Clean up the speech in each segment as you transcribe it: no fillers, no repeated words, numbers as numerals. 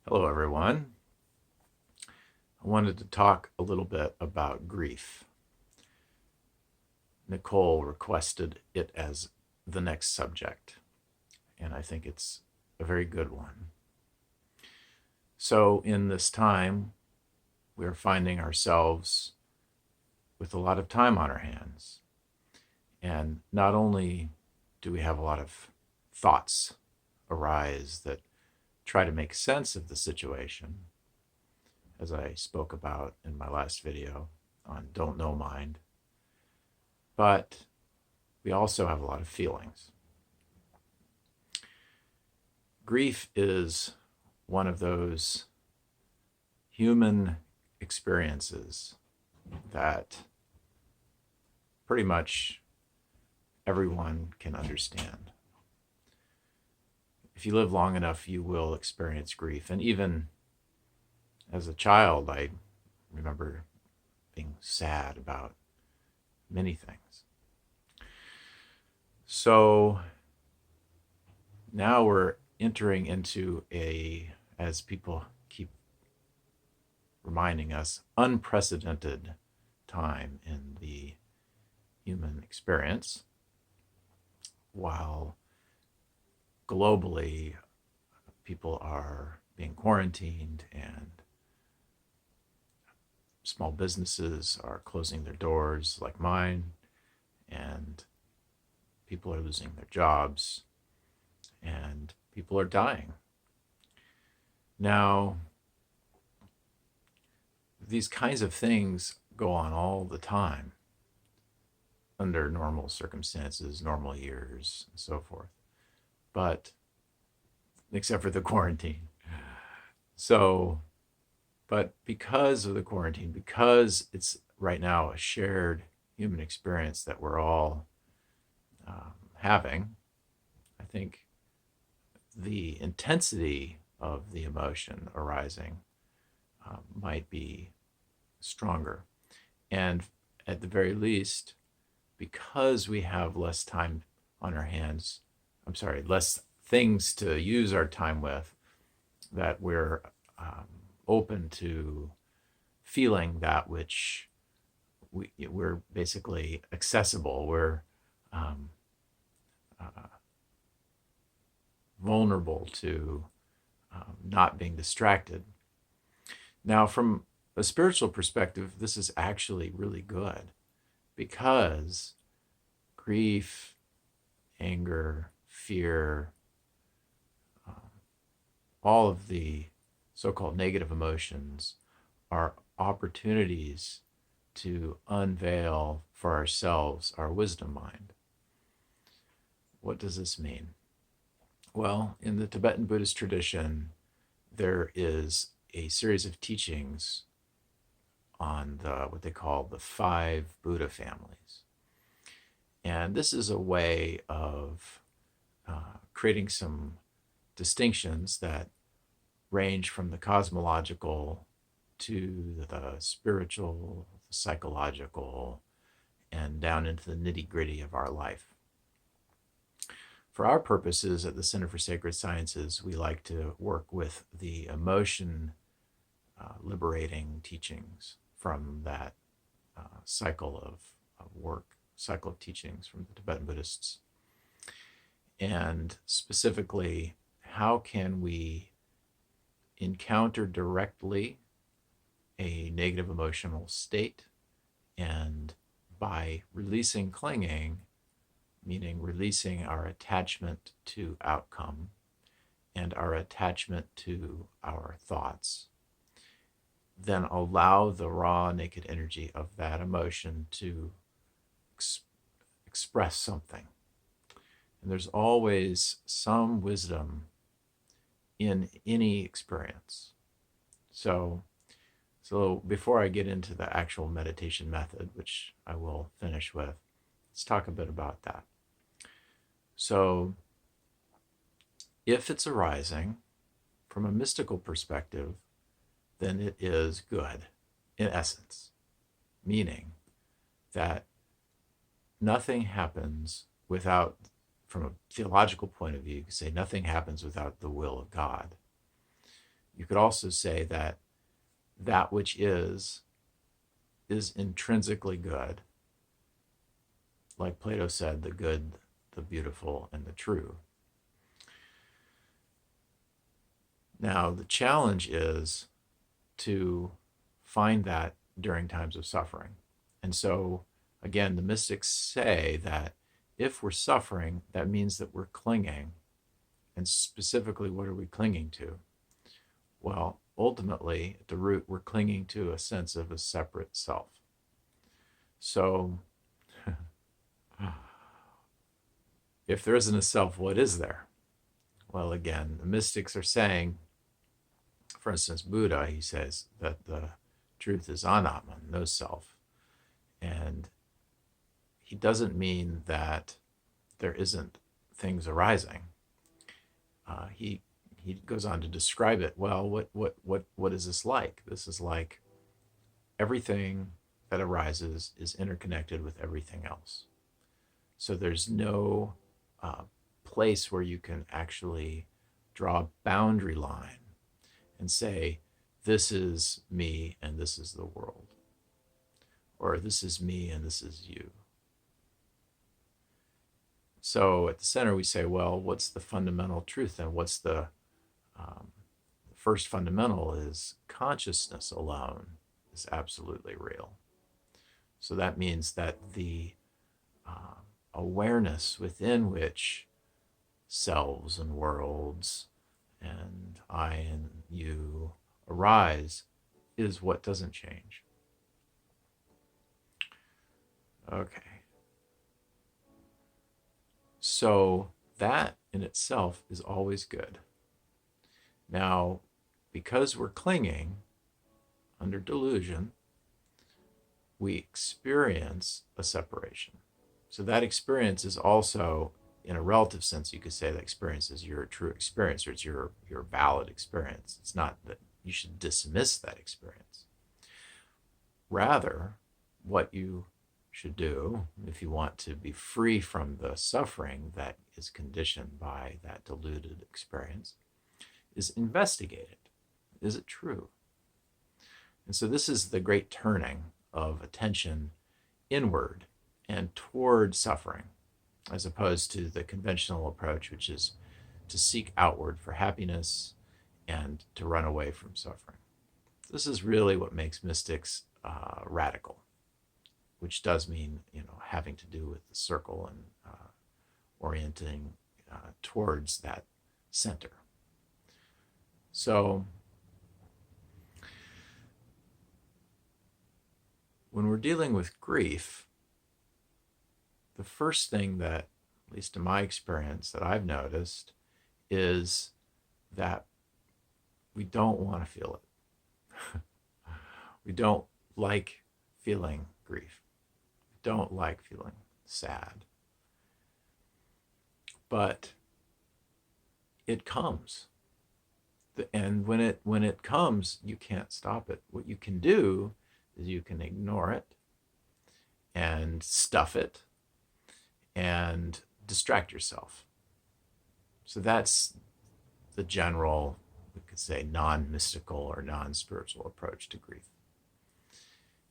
Hello, everyone. I wanted to talk a little bit about grief. Nicole requested it as the next subject, and I think it's a very good one. So, in this time, we're finding ourselves with a lot of time on our hands. And not only do we have a lot of thoughts arise that try to make sense of the situation, as I spoke about in my last video on Don't Know Mind, but we also have a lot of feelings. Grief is one of those human experiences that pretty much everyone can understand. If you live long enough, you will experience grief. And even as a child, I remember being sad about many things. So now we're entering into as people keep reminding us, unprecedented time in the human experience, while globally people are being quarantined and small businesses are closing their doors, like mine, and people are losing their jobs, and people are dying. Now, these kinds of things go on all the time under normal circumstances, normal years, and so forth. But except for the quarantine. So, but because of the quarantine, because it's right now a shared human experience that we're all having, I think the intensity of the emotion arising might be stronger. And at the very least, because we have less time on our hands, less things to use our time with, that we're open to feeling that which we're basically accessible. We're vulnerable to not being distracted. Now, from a spiritual perspective, this is actually really good because grief, anger, fear, all of the so-called negative emotions are opportunities to unveil for ourselves our wisdom mind. What does this mean? Well, in the Tibetan Buddhist tradition, there is a series of teachings on what they call the five Buddha families. And this is a way of creating some distinctions that range from the cosmological to the spiritual, the psychological, and down into the nitty-gritty of our life. For our purposes at the Center for Sacred Sciences, we like to work with the emotion liberating teachings from that cycle of work, cycle of teachings from the Tibetan Buddhists. And specifically, how can we encounter directly a negative emotional state, and by releasing clinging, meaning releasing our attachment to outcome and our attachment to our thoughts, then allow the raw, naked energy of that emotion to express something. And there's always some wisdom in any experience. So before I get into the actual meditation method, which I will finish with, let's talk a bit about that. So if it's arising from a mystical perspective, then it is good in essence, meaning that nothing happens without, from a theological point of view, you could say nothing happens without the will of God. You could also say that that which is intrinsically good. Like Plato said, the good, the beautiful, and the true. Now, the challenge is to find that during times of suffering. And so, again, the mystics say that if we're suffering, that means that we're clinging. And specifically, what are we clinging to? Well, ultimately, at the root, we're clinging to a sense of a separate self. So, if there isn't a self, what is there? Well, again, the mystics are saying, for instance, Buddha, he says that the truth is anatman, no self. And he doesn't mean that there isn't things arising. He goes on to describe it. Well, what is this like? This is like everything that arises is interconnected with everything else. So there's no place where you can actually draw a boundary line and say, this is me and this is the world, or this is me and this is you. So at the center, we say, well, what's the fundamental truth? And what's the first fundamental is consciousness alone is absolutely real. So that means that the awareness within which selves and worlds and I and you arise is what doesn't change. Okay. So that in itself is always good. Now, because we're clinging under delusion, we experience a separation. So that experience is also, in a relative sense, you could say that experience is your true experience, or it's your valid experience. It's not that you should dismiss that experience. Rather, what you should do, if you want to be free from the suffering that is conditioned by that deluded experience, is investigate it. Is it true? And so this is the great turning of attention inward and toward suffering, as opposed to the conventional approach, which is to seek outward for happiness and to run away from suffering. This is really what makes mystics radical, which does mean, having to do with the circle and orienting towards that center. So when we're dealing with grief, the first thing that, at least in my experience, that I've noticed is that we don't want to feel it. We don't like feeling grief. We don't like feeling sad. But it comes. And when it comes, you can't stop it. What you can do is you can ignore it and stuff it and distract yourself. So that's the general, we could say, non-mystical or non-spiritual approach to grief.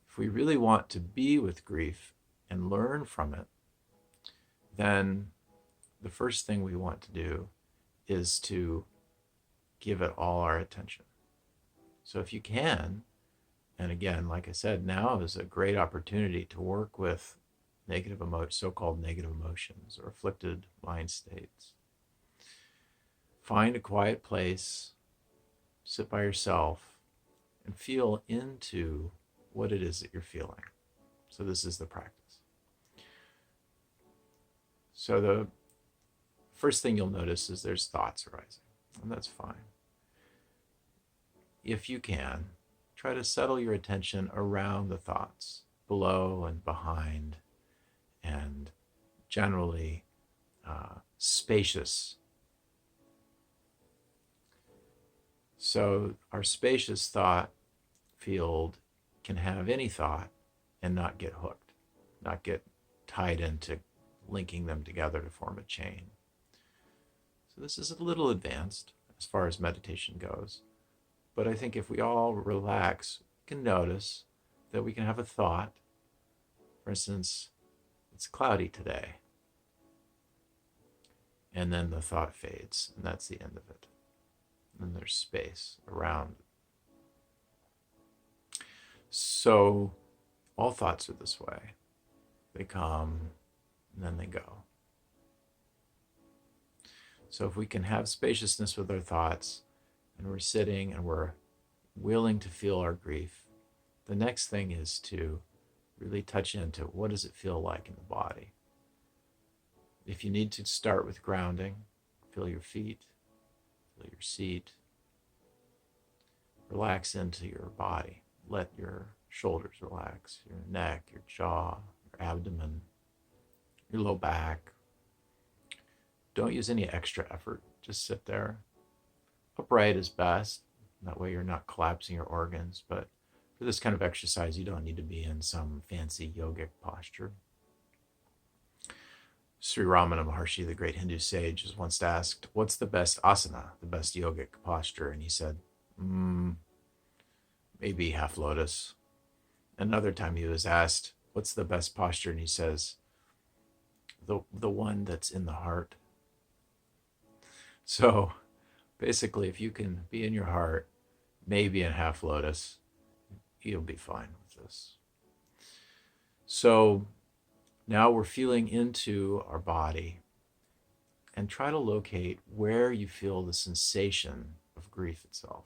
If we really want to be with grief and learn from it, then the first thing we want to do is to give it all our attention. So if you can, and again, like I said, now is a great opportunity to work with so-called negative emotions or afflicted mind states. Find a quiet place, sit by yourself, and feel into what it is that you're feeling. So this is the practice. So the first thing you'll notice is there's thoughts arising, and that's fine. If you can, try to settle your attention around the thoughts, below and behind, and generally spacious. So our spacious thought field can have any thought and not get hooked, not get tied into linking them together to form a chain. So this is a little advanced as far as meditation goes, But I think if we all relax, we can notice that we can have a thought. For instance, it's cloudy today. And then the thought fades, and that's the end of it. And there's space around. So all thoughts are this way. They come and then they go. So if we can have spaciousness with our thoughts, and we're sitting and we're willing to feel our grief, the next thing is to really touch into what does it feel like in the body. If you need to start with grounding, feel your feet, feel your seat, relax into your body. Let your shoulders relax, your neck, your jaw, your abdomen, your low back. Don't use any extra effort. Just sit there. Upright is best. That way you're not collapsing your organs. But for this kind of exercise, you don't need to be in some fancy yogic posture. Sri Ramana Maharshi, the great Hindu sage, was once asked, what's the best asana, the best yogic posture? And he said, maybe half lotus. Another time he was asked, what's the best posture? And he says, the one that's in the heart. So basically, if you can be in your heart, maybe in half lotus, you'll be fine with this. So now we're feeling into our body, and try to locate where you feel the sensation of grief itself.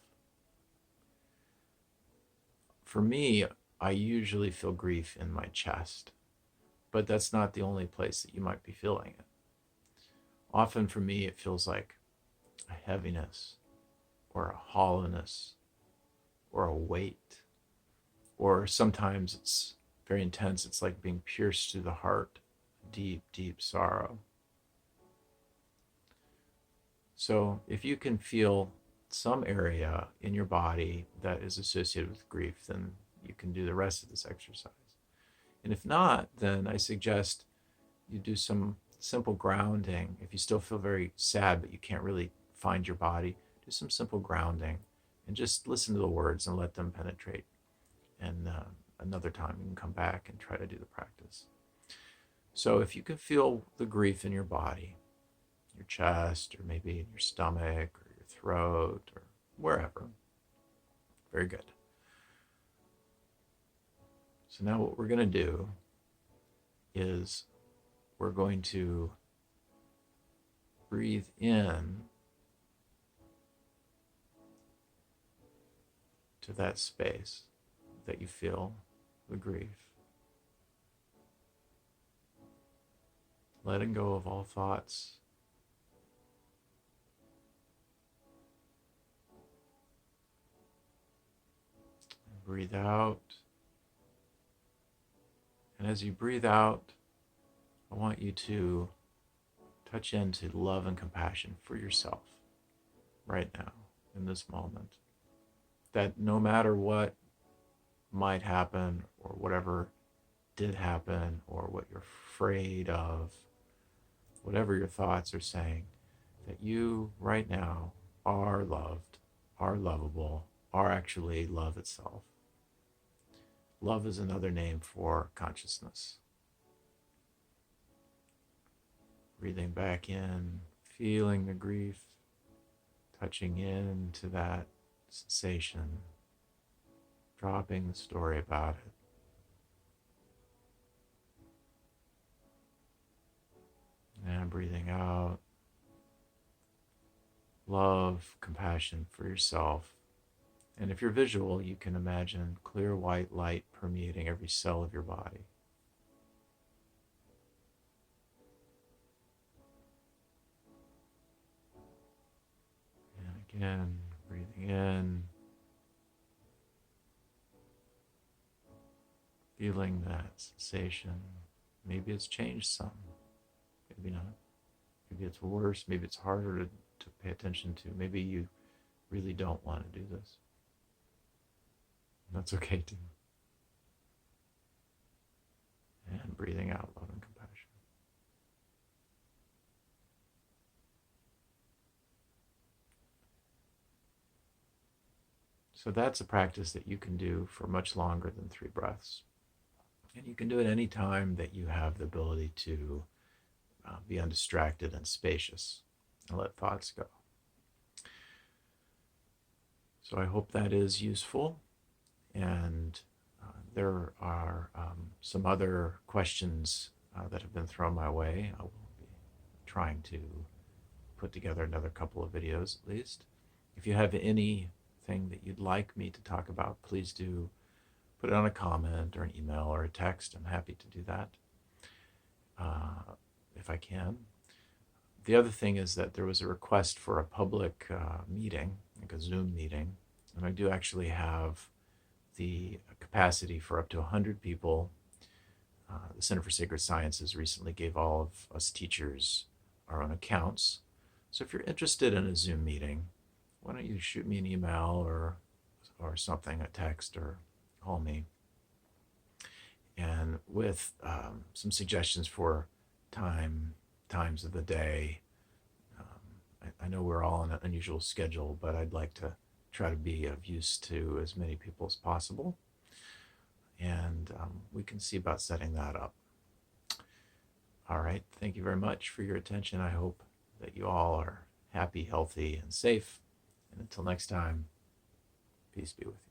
For me, I usually feel grief in my chest, but that's not the only place that you might be feeling it. Often for me, it feels like a heaviness or a hollowness or a weight, or sometimes it's very intense. It's like being pierced through the heart, deep, deep sorrow. So if you can feel some area in your body that is associated with grief, then you can do the rest of this exercise. And if not, then I suggest you do some simple grounding. If you still feel very sad, but you can't really find your body, do some simple grounding and just listen to the words and let them penetrate. And another time you can come back and try to do the practice. So if you can feel the grief in your body, your chest, or maybe in your stomach or your throat or wherever, very good. So now what we're going to do is we're going to breathe in to that space that you feel the grief. Letting go of all thoughts. Breathe out. And as you breathe out, I want you to touch into love and compassion for yourself right now, in this moment. That no matter what might happen or whatever did happen or what you're afraid of, whatever your thoughts are saying, that you right now are loved, are lovable, are actually love itself. Love is another name for consciousness. Breathing back in, feeling the grief, touching into that sensation, dropping the story about it. And breathing out, love, compassion for yourself. And if you're visual, you can imagine clear white light permeating every cell of your body. And again, breathing in, feeling that sensation. Maybe it's changed some, maybe not. Maybe it's worse, maybe it's harder to pay attention to. Maybe you really don't want to do this. That's okay too. And breathing out love and compassion. So that's a practice that you can do for much longer than 3 breaths. And you can do it any time that you have the ability to be undistracted and spacious and let thoughts go. So I hope that is useful. And there are some other questions that have been thrown my way. I will be trying to put together another couple of videos at least. If you have anything that you'd like me to talk about, please do put it on a comment or an email or a text. I'm happy to do that if I can. The other thing is that there was a request for a public meeting, like a Zoom meeting, and I do actually have the capacity for up to 100 people. The Center for Sacred Sciences recently gave all of us teachers our own accounts. So if you're interested in a Zoom meeting, why don't you shoot me an email or something, a text, or call me, and with some suggestions for times of the day. I know we're all on an unusual schedule, but I'd like to try to be of use to as many people as possible. And we can see about setting that up. All right. Thank you very much for your attention. I hope that you all are happy, healthy, and safe. And until next time, peace be with you.